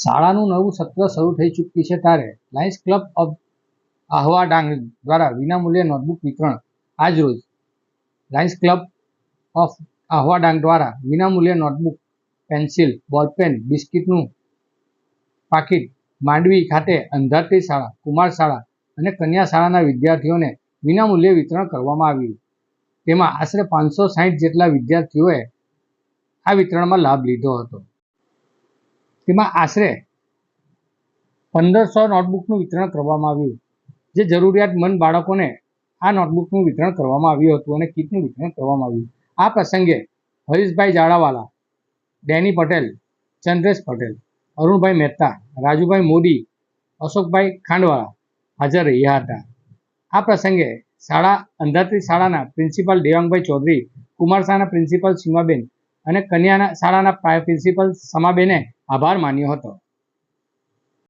શાળાનું નવું સત્ર શરૂ થઈ ચૂક્યું છે ત્યારે Lions club of Ahwa Dang દ્વારા વિનામૂલ્યે નોટબુક વિતરણ આજરોજ Lions club of Ahwa Dang દ્વારા વિનામૂલ્યે નોટબુક, પેન્સિલ, બોલપેન, બિસ્કિટનું પાકીટ માંડવી ખાતે અંધારતી શાળા, કુમાર શાળા અને કન્યા શાળાના વિદ્યાર્થીઓને વિનામૂલ્યે વિતરણ કરવામાં આવ્યું. તેમાં આશરે 560 જેટલા વિદ્યાર્થીઓએ આ વિતરણમાં લાભ લીધો હતો. તેમાં આશરે 1500 નોટબુકનું વિતરણ કરવામાં આવ્યું, જે જરૂરિયાતમંદ બાળકોને આ નોટબુકનું વિતરણ કરવામાં આવ્યું હતું અને કીટનું વિતરણ કરવામાં આવ્યું. આ પ્રસંગે હરીશભાઈ જાડાવાલા, ડેની પટેલ, ચંદ્રેશ પટેલ, અરુણભાઈ મહેતા, રાજુભાઈ મોદી, અશોકભાઈ ખાંડવાળા હાજર રહ્યા હતા. આ પ્રસંગે શાળા અંધારતી શાળાના પ્રિન્સિપાલ દેવાંગભાઈ ચૌધરી, કુમાર શાળાના પ્રિન્સિપાલ સીમાબેન અને કન્યા શાળાના પ્રિન્સિપાલ સમાબેને આભાર માન્યો હતો.